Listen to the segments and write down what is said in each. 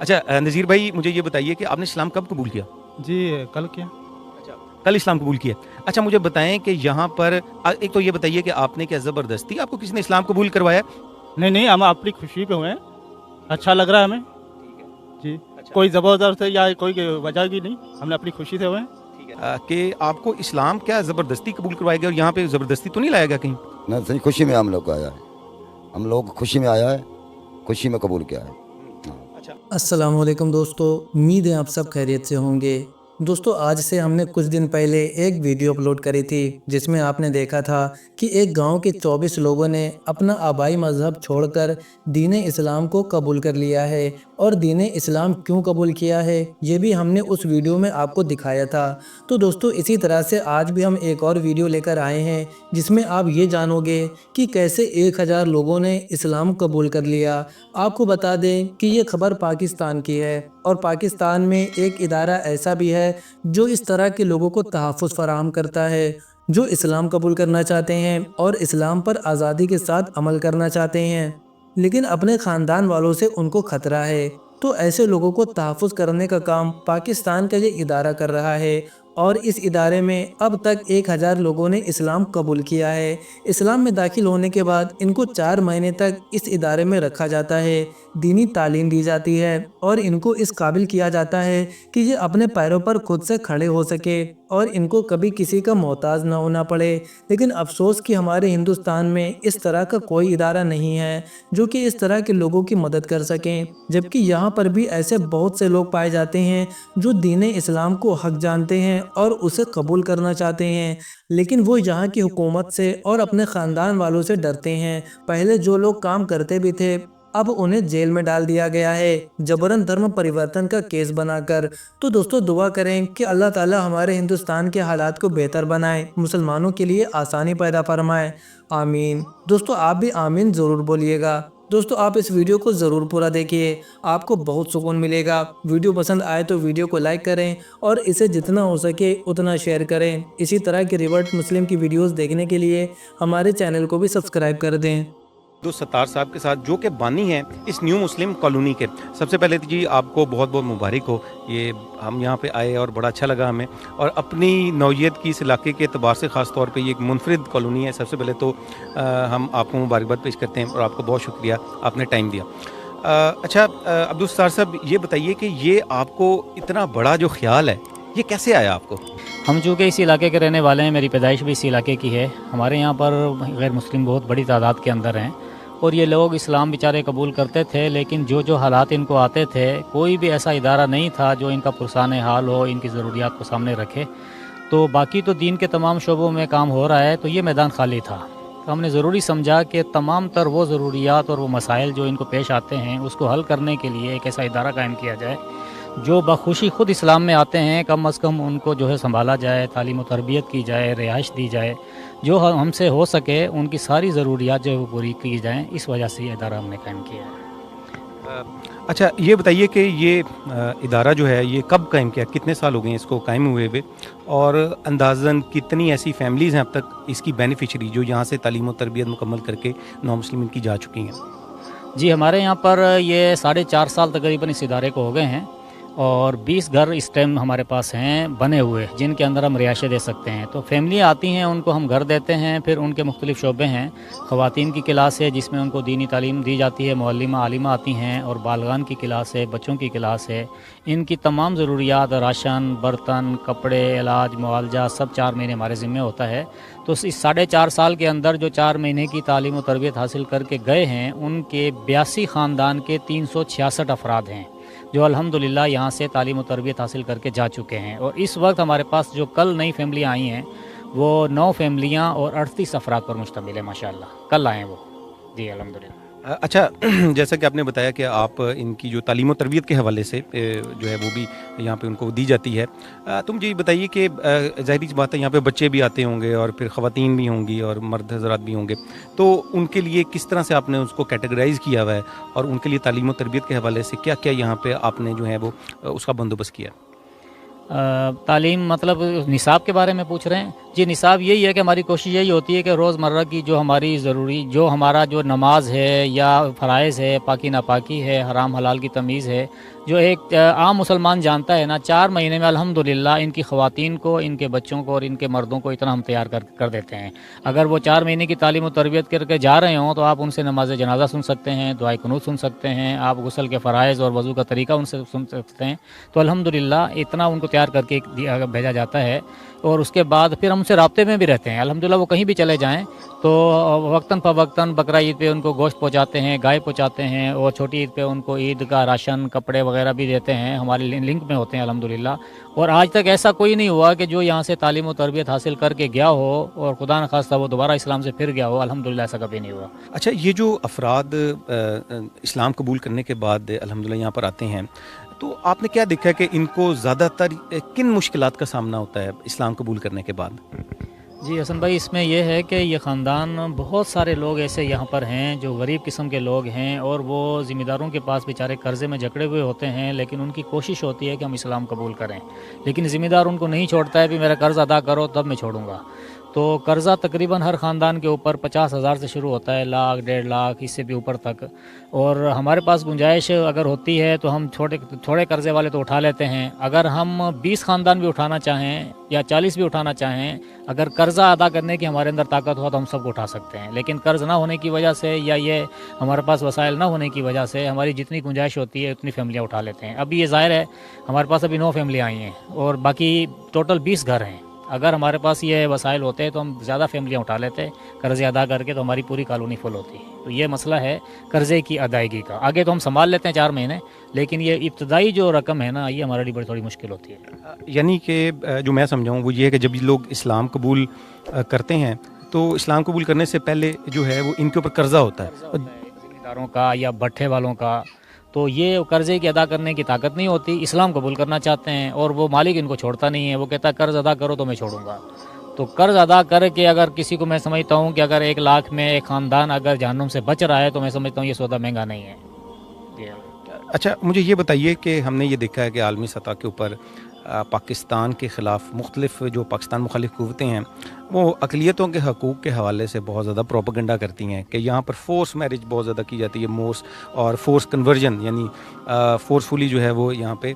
अच्छा नज़ीर भाई, मुझे ये बताइए कि आपने इस्लाम कब कबूल किया? जी कल क्या। अच्छा, कल इस्लाम कबूल किया। अच्छा, मुझे बताएं कि यहाँ पर एक तो ये बताइए कि आपने क्या ज़बरदस्ती आपको किसी ने इस्लाम कबूल करवाया? नहीं नहीं, हम अपनी खुशी पे हुए हैं। अच्छा लग रहा है हमें। ठीक है। जी। अच्छा, कोई ज़बरदस्त है या कोई वजह भी नहीं, हमने अपनी खुशी से हुए हैं। ठीक है। कि आपको इस्लाम क्या ज़बरदस्ती कबूल करवाया गया और यहाँ पे ज़बरदस्ती तो नहीं लाया गया कहीं? ना सही, खुशी में हम लोग को आया है। हम लोग खुशी में आया है, खुशी में कबूल किया है। अच्छा। अस्सलामुअलैकुम दोस्तों, उम्मीद है आप सब खैरियत से होंगे। दोस्तों, आज से हमने कुछ दिन पहले एक वीडियो अपलोड करी थी जिसमें आपने देखा था कि एक गांव के 24 लोगों ने अपना आबाई मज़हब छोड़कर दीन इस्लाम को कबूल कर लिया है। और दीन इस्लाम क्यों कबूल किया है ये भी हमने उस वीडियो में आपको दिखाया था। तो दोस्तों, इसी तरह से आज भी हम एक और वीडियो लेकर आए हैं जिसमें आप ये जानोगे कि कैसे 1000 लोगों ने इस्लाम कबूल कर लिया। आपको बता दें कि ये खबर पाकिस्तान की है और पाकिस्तान में एक इदारा ऐसा भी है जो इस तरह के लोगों को तहफ़्फ़ुज़ फराहम करता है जो इस्लाम कबूल करना चाहते हैं और इस्लाम पर आज़ादी के साथ अमल करना चाहते हैं, लेकिन अपने ख़ानदान वालों से उनको ख़तरा है। तो ऐसे लोगों को तहफ़्फ़ुज़ करने का काम पाकिस्तान का ये इदारा कर रहा है और इस इदारे में अब तक 1000 लोगों ने इस्लाम कबूल किया है। इस्लाम में दाखिल होने के बाद इनको 4 महीने तक इस इदारे में रखा जाता है, दीनी तालीम दी जाती है और इनको इस काबिल किया जाता है कि ये अपने पैरों पर खुद से खड़े हो सके और इनको कभी किसी का मोहताज ना होना पड़े। लेकिन अफसोस कि हमारे हिंदुस्तान में इस तरह का कोई इदारा नहीं है जो कि इस तरह के लोगों की मदद कर सकें, जबकि यहाँ पर भी ऐसे बहुत से लोग पाए जाते हैं जो दीन इस्लाम को हक जानते हैं और उसे कबूल करना चाहते हैं, लेकिन वो यहाँ की हुकूमत से और अपने ख़ानदान वालों से डरते हैं। पहले जो लोग काम करते भी थे अब उन्हें जेल में डाल दिया गया है जबरन धर्म परिवर्तन का केस बनाकर। तो दोस्तों, दुआ करें कि अल्लाह ताला हमारे हिंदुस्तान के हालात को बेहतर बनाए, मुसलमानों के लिए आसानी पैदा फरमाए। आमीन। दोस्तों, आप भी आमीन ज़रूर बोलिएगा। दोस्तों, आप इस वीडियो को ज़रूर पूरा देखिए, आपको बहुत सुकून मिलेगा। वीडियो पसंद आए तो वीडियो को लाइक करें और इसे जितना हो सके उतना शेयर करें। इसी तरह के रिवर्ट मुस्लिम की वीडियोस देखने के लिए हमारे चैनल को भी सब्सक्राइब कर दें। तो सत्तार साहब के साथ जो कि बानी हैं इस न्यू मुस्लिम कॉलोनी के, सबसे पहले तो जी आपको बहुत बहुत मुबारक हो। ये हम यहाँ पे आए और बड़ा अच्छा लगा हमें, और अपनी नौयत की इस इलाके के अतबार से ख़ास तौर पे ये एक मुनफरिद कॉलोनी है। सबसे पहले तो हम आपको मुबारकबाद पेश करते हैं और आपको बहुत शुक्रिया, आपने टाइम दिया। अच्छा अब्दुल सत्तार साहब, ये बताइए कि ये आपको इतना बड़ा जो ख्याल है ये कैसे आया आपको? हम चूँकि इस इलाके के रहने वाले हैं, मेरी पैदाइश भी इस इलाके की है। हमारे यहाँ पर गैर मुस्लिम बहुत बड़ी तादाद के अंदर हैं और ये लोग इस्लाम बेचारे कबूल करते थे, लेकिन जो जो हालात इनको आते थे कोई भी ऐसा इदारा नहीं था जो इनका पुरसान हाल हो, इनकी ज़रूरियात को सामने रखे। तो बाकी तो दीन के तमाम शोबों में काम हो रहा है, तो ये मैदान खाली था। तो हमने ज़रूरी समझा कि तमाम तर वो ज़रूरियात और वो मसाइल जो इनको पेश आते हैं उसको हल करने के लिए एक ऐसा इदारा कायम किया जाए जो बखुशी खुद इस्लाम में आते हैं, कम अज़ कम उनको जो है संभाला जाए, तालीम व तरबियत की जाए, रिहाइश दी जाए, जो हमसे हो सके उनकी सारी ज़रूरियात जो है वो पूरी की जाएँ। इस वजह से ये इदारा हमने कायम किया है। अच्छा ये बताइए कि ये इदारा जो है ये कब कायम किया, कितने साल हो गए हैं इसको कायम हुए हुए, और अंदाज़न कितनी ऐसी फैमिलीज़ हैं अब तक इसकी बेनिफिशरी जो यहाँ से तालीम व तरबियत मुकम्मल करके नौ मुस्लिम की जा चुकी हैं? जी, हमारे यहाँ पर ये 4.5 साल तकरीबन इस इदारे को हो गए हैं और 20 घर इस टाइम हमारे पास हैं बने हुए जिनके अंदर हम रिहाइशें दे सकते हैं। तो फैमिलियाँ आती हैं, उनको हम घर देते हैं। फिर उनके मुख्तलिफ़ शोबे हैं। ख़वातीन की क्लास है जिसमें उनको दीनी तालीम दी जाती है, मुअल्लिमा आलिमा आती हैं, और बालगान की क्लास है, बच्चों की क्लास है। इनकी तमाम ज़रूरियात, राशन, बर्तन, कपड़े, इलाज, मुआवजा सब 4 महीने हमारे ज़िम्मे होता है। तो इस 4.5 साल के अंदर जो 4 महीने की तालीम व तरबियत हासिल करके गए हैं उनके 82 ख़ानदान के 366 अफराद हैं जो अल्हम्दुलिल्लाह यहाँ से तालीम व तरबियत हासिल करके जा चुके हैं। और इस वक्त हमारे पास जो कल नई फैमिलियाँ आई हैं वो 9 फैमिलियाँ और 38 अफराद पर मुश्तमिल है माशाअल्लाह। कल आए वो जी अल्हम्दुलिल्लाह। अच्छा जैसा कि आपने बताया कि आप इनकी जो तालीम व तरबियत के हवाले से जो है वो भी यहाँ पे उनको दी जाती है। तुम मुझे बताइए कि ज़ाहिर सी बात है यहाँ पे बच्चे भी आते होंगे और फिर ख़वातीन भी होंगी और मर्द हज़रात भी होंगे, तो उनके लिए किस तरह से आपने उसको कैटेगराइज़ किया हुआ है और उनके लिए तालीम व तरबियत के हवाले से क्या क्या यहाँ पे आपने जो है वो उसका बंदोबस्त किया? तालीम मतलब निसाब के बारे में पूछ रहे हैं जी। निसाब यही है कि हमारी कोशिश यही होती है कि रोज़मर्रा की जो हमारी ज़रूरी जो हमारा जो नमाज है या फ़राइज़ है, पाकी नापाकी है, हराम हलाल की तमीज़ है, जो एक आम मुसलमान जानता है ना, 4 महीने में अल्हम्दुलिल्लाह इनकी ख़वातीन को, इनके बच्चों को और इनके मर्दों को इतना हम तैयार कर देते हैं। अगर वो 4 महीने की तालीम और तरबियत करके जा रहे हों तो आप उनसे नमाज जनाजा सुन सकते हैं, दुआए कुनूत सुन सकते हैं, आप गुस्ल के फ़राइज़ और वज़ू का तरीका उनसे सुन सकते हैं। तो अल्हम्दुलिल्लाह इतना उनको तैयार करके भेजा जाता है। और उसके बाद फिर हम उनसे राब्ते में भी रहते हैं। अल्हम्दुलिल्लाह वो कहीं भी चले जाएँ तो वक्तन फ़वक्तन बकरा ईद पे उनको गोश्त पहुँचाते हैं, गाय पहुँचाते हैं, और छोटी ईद पे उनको ईद का राशन, कपड़े वगैरह भी देते हैं। हमारे लिंक में होते हैं अल्हम्दुलिल्लाह। और आज तक ऐसा कोई नहीं हुआ कि जो यहाँ से तालीम और तरबियत हासिल करके गया हो और खुदा न खास्ता वो दोबारा इस्लाम से फिर गया हो, अल्हम्दुलिल्लाह ऐसा कभी नहीं हुआ। अच्छा, ये जो अफराद इस्लाम कबूल करने के बाद अल्हम्दुलिल्लाह यहाँ पर आते हैं, तो आपने क्या देखा कि इनको ज़्यादातर किन मुश्किलात का सामना होता है इस्लाम कबूल करने के बाद? जी हसन भाई, इसमें यह है कि ये ख़ानदान बहुत सारे लोग ऐसे यहाँ पर हैं जो गरीब किस्म के लोग हैं, और वो ज़िम्मेदारों के पास बेचारे कर्ज़े में जकड़े हुए होते हैं, लेकिन उनकी कोशिश होती है कि हम इस्लाम कबूल करें, लेकिन ज़िम्मेदार उनको नहीं छोड़ता है भी मेरा कर्ज़ अदा करो तब मैं छोड़ूंगा। तो कर्ज़ा तकरीबन हर ख़ानदान के ऊपर 50,000 से शुरू होता है, लाख, 1.5 लाख, इससे भी ऊपर तक। और हमारे पास गुंजाइश अगर होती है तो हम छोटे कर्ज़े वाले तो उठा लेते हैं। अगर हम 20 ख़ानदान भी उठाना चाहें या 40 भी उठाना चाहें, अगर कर्ज़ा अदा करने की हमारे अंदर ताकत हो तो हम सबको उठा सकते हैं। लेकिन कर्ज़ ना होने की वजह से या ये हमारे पास वसाइल ना होने की वजह से हमारी जितनी गुंजाइश होती है उतनी फैमिलियाँ उठा लेते हैं। अभी ये ज़ाहिर है हमारे पास अभी 9 फैमिलियाँ आई हैं और बाकी टोटल 20 घर हैं। अगर हमारे पास ये वसाइल होते हैं तो हम ज़्यादा फैमिलियाँ उठा लेते हैं कर्ज़े अदा करके, तो हमारी पूरी कॉलोनी फुल होती है। तो ये मसला है कर्ज़े की अदायगी का। आगे तो हम संभाल लेते हैं 4 महीने, लेकिन ये इब्तदाई जो रकम है ना, ये हमारे लिए बड़ी थोड़ी मुश्किल होती है। यानी कि जो मैं समझाऊँ वो ये है कि जब लोग इस्लाम कबूल करते हैं तो इस्लाम कबूल करने से पहले जो है वो इनके ऊपर कर्ज़ा होता है, ज़िम्मेदारों का या भट्ठे वालों का। तो ये कर्ज़े की अदा करने की ताकत नहीं होती, इस्लाम कबूल करना चाहते हैं और वो मालिक इनको छोड़ता नहीं है। वो कहता है कर्ज़ अदा करो तो मैं छोड़ूंगा। तो कर्ज़ अदा करके अगर किसी को, मैं समझता हूँ कि अगर 1 लाख में एक ख़ानदान अगर जहन्नुम से बच रहा है तो मैं समझता हूँ ये सौदा महंगा नहीं है। अच्छा, मुझे ये बताइए कि हमने ये देखा है कि आलमी सतह के ऊपर पाकिस्तान के ख़िलाफ़ मुख्तलिफ़ जो पाकिस्तान मुखालिफ क़ुव्वतें हैं वो अक़लियतों के हकूक़ के हवाले से बहुत ज़्यादा प्रोपेगेंडा करती हैं कि यहाँ पर फ़ोर्स मैरिज बहुत ज़्यादा की जाती है, मोर्स और फ़ोर्स कन्वर्जन, यानी फ़ोर्सफुली जो है वो यहाँ पे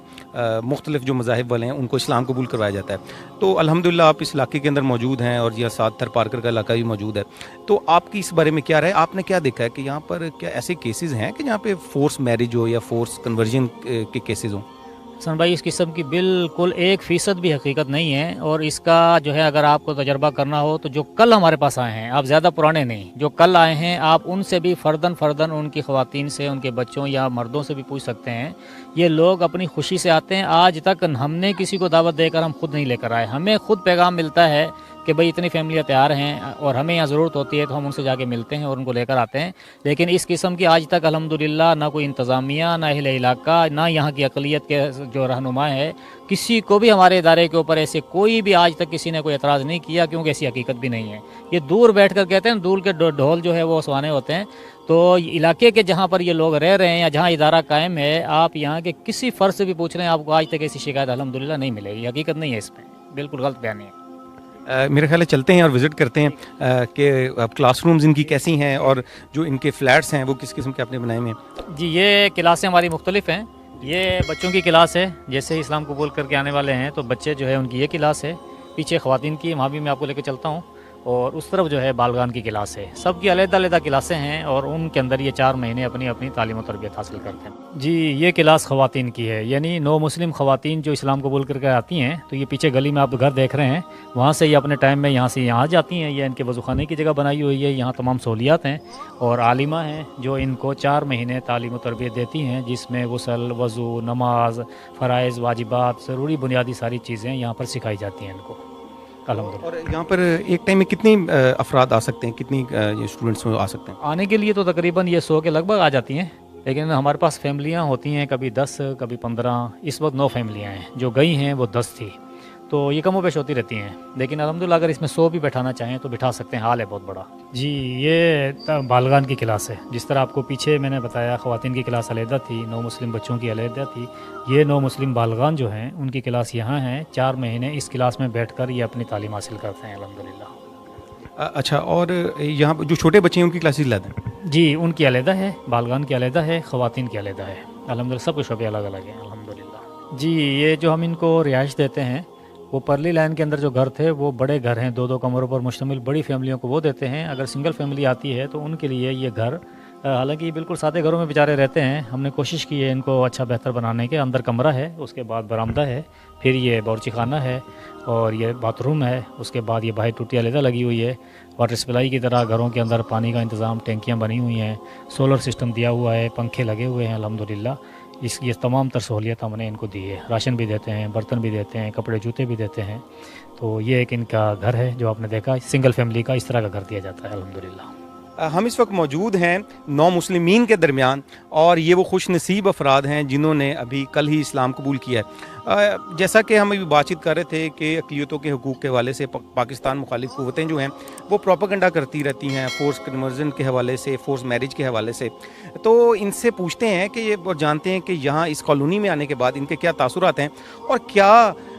मुख्तलिफ़ जो मज़ाहिब वाले हैं उनको इस्लाम कबूल करवाया जाता है। तो अल्हम्दुलिल्लाह आप इस इलाके के अंदर मौजूद हैं और यह साथ थर पारकर का इलाका भी मौजूद है। तो आपकी इस बारे में क्या राय, आपने क्या देखा है कि यहाँ पर क्या ऐसे केसेज़ हैं कि जहाँ पे फ़ोर्स मैरिज हो या फ़ोर्स कन्वर्जन के केसेज़ हों? हसन भाई, इस किस्म की बिल्कुल 1% भी हकीकत नहीं है। और इसका जो है अगर आपको तजर्बा करना हो तो जो कल हमारे पास आए हैं, आप ज़्यादा पुराने नहीं, जो कल आए हैं आप उनसे भी फ़र्दन उनकी ख़वातीन से, उनके बच्चों या मर्दों से भी पूछ सकते हैं। ये लोग अपनी खुशी से आते हैं। आज तक हमने किसी को दावत देकर हम खुद नहीं लेकर आए। हमें खुद पैगाम मिलता है कि भाई इतनी फैमिलियाँ तैयार हैं और हमें यहाँ ज़रूरत होती है तो हम उनसे जाके मिलते हैं और उनको लेकर आते हैं। लेकिन इस किस्म की आज तक अल्हम्दुलिल्लाह ना कोई इंतज़ामिया, ना अहले इलाका, ना यहाँ की अक़लियत के जो रहनुमा है, किसी को भी हमारे इदारे के ऊपर ऐसे कोई भी आज तक किसी ने कोई एतराज़ नहीं किया, क्योंकि ऐसी हकीकत भी नहीं है। ये दूर बैठ कर कहते हैं, दूर के ढोल जो है वो सुहाने होते हैं। तो इलाके के जहाँ पर ये लोग रह रहे हैं या जहाँ इदारा कायम है, आप यहाँ के किसी फ़र्द से भी पूछ रहे हैं, आपको आज तक ऐसी शिकायत अल्हम्दुलिल्लाह नहीं मिलेगी। हकीकत नहीं है इसमें, बिल्कुल गलत बयानी है। मेरे ख्याल है चलते हैं और विज़िट करते हैं कि क्लासरूम्स इनकी कैसी हैं और जो इनके फ्लैट्स हैं वो किस किस्म के आपने बनाए हुए हैं। जी, ये क्लासें हमारी मुख्तलिफ हैं। ये बच्चों की क्लास है, जैसे इस्लाम कबूल करके आने वाले हैं तो बच्चे जो है उनकी ये क्लास है। पीछे ख़वातीन की, वहाँ भी मैं आपको लेकर चलता हूँ। और उस तरफ जो है बालगान की क्लास है। सबकी अलग-अलग क्लासें हैं और उनके अंदर ये 4 महीने अपनी अपनी तालीम और तरबियत हासिल करते हैं। जी, ये क्लास ख़वातीन की है, यानी 9 मुस्लिम ख़वातीन जो इस्लाम कबूल करके आती हैं। तो ये पीछे गली में आप घर देख रहे हैं, वहाँ से ये अपने टाइम में यहाँ से यहाँ जाती हैं। ये इनके वज़ूख़ाने की जगह बनाई हुई है, यहाँ तमाम सहूलियात हैं और आलिमा हैं जो इनको 4 महीने तालीम और तरबियत देती हैं, जिसमें गुस्ल, वज़ू, नमाज, फ़राइज़, वाजिबात, ज़रूरी बुनियादी सारी चीज़ें यहाँ पर सिखाई जाती हैं इनको। और यहाँ पर एक टाइम में कितनी अफराद आ सकते हैं, कितनी स्टूडेंट्स आ सकते हैं? आने के लिए तो तकरीबन ये 100 के लगभग आ जाती हैं, लेकिन हमारे पास फैमिलियाँ होती हैं, कभी 10, कभी 15। इस वक्त 9 फैमिलियाँ हैं, जो गई हैं वो 10 थी। तो ये कमो पेश होती रहती हैं, लेकिन अल्हम्दुलिल्लाह अगर इसमें 100 भी बैठाना चाहें तो बिठा सकते हैं, हाल है बहुत बड़ा। जी, ये बालगान की क्लास है। जिस तरह आपको पीछे मैंने बताया ख़वातीन की क्लास अलहदा थी, 9 मुस्लिम बच्चों की अलहदा थी, ये 9 मुस्लिम बालगान जो हैं उनकी क्लास यहाँ हैं। 4 महीने इस क्लास में बैठकर ये अपनी तालीम हासिल करते हैं अल्हम्दुलिल्लाह। अच्छा, और यहाँ पर जो छोटे बच्चे हैं उनकी क्लासेस लाते हैं? जी, उनकी अलहदा है, बालगान की अलहदा है, ख़वातीन की अलहदा है। अल्हम्दुलिल्लाह सब कुछ शोबे अलग अलग हैं अल्हम्दुलिल्लाह। जी, ये जो हम इनको रिहाइश देते हैं, वो परली लाइन के अंदर जो घर थे वो बड़े घर हैं, 2-2 कमरों पर मुश्तमिल, बड़ी फैमिलियों को वो देते हैं। अगर सिंगल फैमिली आती है तो उनके लिए ये घर, हालांकि बिल्कुल सादे घरों में बेचारे रहते हैं, हमने कोशिश की है इनको अच्छा बेहतर बनाने के। अंदर कमरा है, उसके बाद बरामदा है, फिर ये बावर्ची खाना है और ये बाथरूम है, उसके बाद ये बाहर टूटी अलहदा लगी हुई है। वाटर सप्लाई की तरह घरों के अंदर पानी का इंतज़ाम, टैंकियाँ बनी हुई हैं, सोलर सिस्टम दिया हुआ है, पंखे लगे हुए हैं अल्हम्दुलिल्लाह। ये तमाम तर सहूलियत हमने इनको दी है। राशन भी देते हैं, बर्तन भी देते हैं, कपड़े जूते भी देते हैं। तो ये एक इनका घर है जो आपने देखा, सिंगल फैमिली का इस तरह का घर दिया जाता है अल्हम्दुलिल्लाह। हम इस वक्त मौजूद हैं 9 मुस्लिमीन के दरमियान, और ये वो खुश नसीब अफराद हैं जिन्होंने अभी कल ही इस्लाम कबूल किया है। जैसा कि हम अभी बातचीत कर रहे थे कि अक़लियतों के हुकूक़ के हवाले से पाकिस्तान मुखालिफ क़ुव्वतें जो हैं वो प्रोपेगेंडा करती रहती हैं, फोर्स कन्वर्जन के हवाले से, फोर्स मैरिज के हवाले से। तो इनसे पूछते हैं कि ये और जानते हैं कि यहाँ इस कॉलोनी में आने के बाद इनके क्या तासुरात हैं, और क्या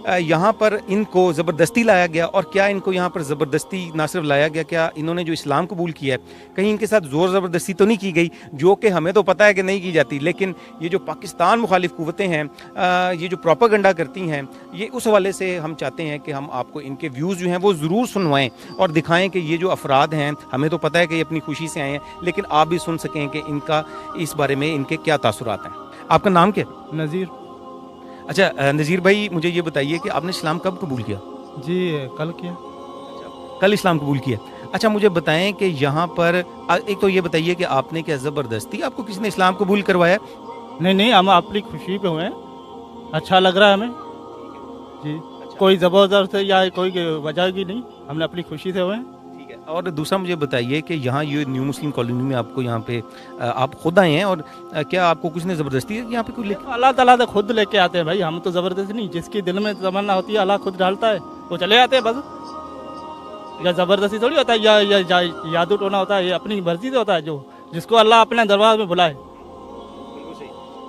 यहाँ पर इनको ज़बरदस्ती लाया गया, और क्या इनको यहाँ पर ज़बरदस्ती ना सिर्फ लाया गया, क्या इन्होंने जो इस्लाम कबूल किया है कहीं इनके साथ ज़ोर ज़बरदस्ती तो नहीं की गई, जो कि हमें तो पता है कि नहीं की जाती। लेकिन ये जो पाकिस्तान मुखालिफ क़ुव्वतें हैं, ये जो प्रोपेगेंडा करती हैं, ये उस हवाले से हम चाहते हैं कि हम आपको इनके व्यूज़ जो हैं वो ज़रूर सुनवाएं और दिखाएं कि ये जो अफराद हैं, हमें तो पता है कि ये अपनी खुशी से आए हैं, लेकिन आप भी सुन सकें कि इनका इस बारे में इनके क्या तासुरात हैं। आपका नाम क्या है? नज़ीर। अच्छा नज़ीर भाई, मुझे ये बताइए कि आपने इस्लाम कब कबूल किया? जी, कल किया। कल इस्लाम कबूल किया। अच्छा, मुझे बताएं कि यहाँ पर एक तो ये बताइए कि आपने क्या ज़बरदस्ती आपको किसी ने इस्लाम कबूल करवाया? नहीं, हम अपनी खुशी पे हुए हैं, अच्छा लग रहा है हमें जी। कोई ज़बरदस्त या कोई वजह की नहीं, हमने अपनी खुशी से हुए हैं। ठीक है। और दूसरा मुझे बताइए कि यहाँ ये न्यू मुस्लिम कॉलोनी में आपको यहाँ पे आप खुद आए हैं, और क्या आपको कुछ ने ज़बरदस्ती यहाँ पे कोई लेके? अल्लाह ताला तो खुद लेके आते हैं भाई, हम तो ज़बरदस्ती नहीं, जिसकी दिल में तमन्ना होती है अल्लाह खुद डालता है, वो चले आते हैं बस। या ज़बरदस्ती थोड़ी होता है, या जादू टोना होता है, ये अपनी मर्जी से होता है, जो जिसको अल्लाह अपने दरबार में बुलाए।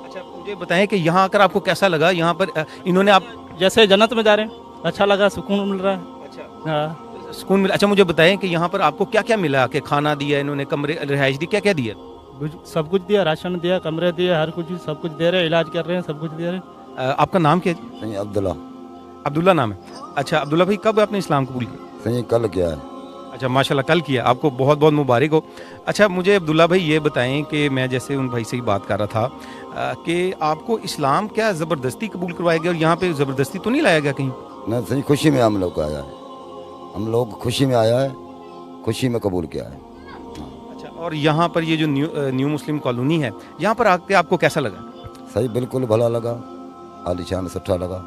अच्छा, मुझे बताएं कि यहाँ आकर आपको कैसा लगा? यहाँ पर इन्होंने आप जैसे जन्नत में जा रहे हैं, अच्छा लगा, सुकून मिल रहा है। अच्छा, हाँ, सुकून मिला। अच्छा, मुझे बताएं कि यहाँ पर आपको क्या क्या मिला? कि खाना दिया इन्होंने, कमरे, रिहाइश दी, क्या क्या दिया? सब कुछ दिया, राशन दिया, कमरे दिए, हर कुछ सब कुछ दे रहे हैं, इलाज कर रहे हैं, सब कुछ दे रहे हैं। आपका नाम क्या है? सही अब्दुल्ला। अब्दुल्ला नाम है। अच्छा अब्दुल्ला भाई, कब आपने इस्लाम कबूल किया? सही कल क्या है। अच्छा, माशाल्लाह कल किया, आपको बहुत बहुत मुबारक हो। अच्छा, मुझे अब्दुल्ला भाई ये बताएं कि मैं जैसे उन भाई से ही बात कर रहा था कि आपको इस्लाम क्या ज़बरदस्ती कबूल करवाया गया, और यहाँ पे ज़बरदस्ती तो नहीं लाया गया कहीं? ना, सही खुशी में हम लोग आया है, हम लोग खुशी में आया है, खुशी में कबूल किया है। अच्छा, और यहाँ पर ये जो न्यू मुस्लिम कॉलोनी है, यहाँ पर आके आपको कैसा लगा? सही बिल्कुल भला लगा, आलीशान सुठा लगा।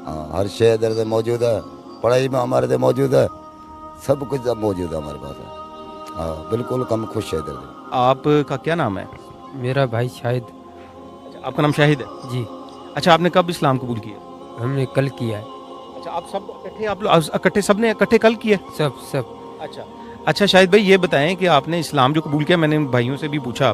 हाँ, हर शय इधर से मौजूद है, पढ़ाई में हमारे से मौजूद है, सब कुछ अब मौजूद है हमारे पास है। हाँ, बिल्कुल कम खुश है इधर से। आपका क्या नाम है? मेरा भाई शाहिद। अच्छा, आपका नाम शाहिद है जी। अच्छा, आपने कब इस्लाम कबूल किया? हमने कल किया है। अच्छा, आप सब इकट्ठे, आप लोग इकट्ठे, सबने इकट्ठे कल किया? सब। अच्छा शाहिद भाई, ये बताएं कि आपने इस्लाम जो कबूल किया, मैंने भाइयों से भी पूछा,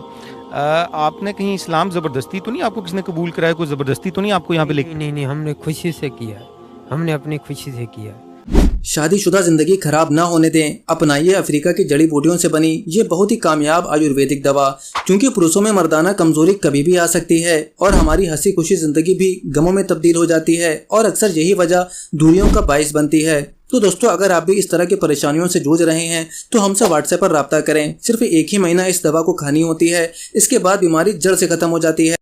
आपने कहीं इस्लाम ज़बरदस्ती तो नहीं आपको किसने कबूल कराया? कोई ज़बरदस्ती तो नहीं आपको यहाँ पे लेके? नहीं, हमने खुशी से किया है, हमने अपनी खुशी से किया है। शादीशुदा जिंदगी खराब ना होने दें, अपनाइए अफ्रीका की जड़ी बूटियों से बनी ये बहुत ही कामयाब आयुर्वेदिक दवा। क्योंकि पुरुषों में मर्दाना कमजोरी कभी भी आ सकती है और हमारी हंसी खुशी जिंदगी भी गमों में तब्दील हो जाती है, और अक्सर यही वजह दूरियों का बाइस बनती है। तो दोस्तों, अगर आप भी इस तरह की परेशानियों से जूझ रहे हैं तो हमसे व्हाट्सएप पर राब्ता करें। सिर्फ 1 ही महीना इस दवा को खानी होती है, इसके बाद बीमारी जड़ से खत्म हो जाती है।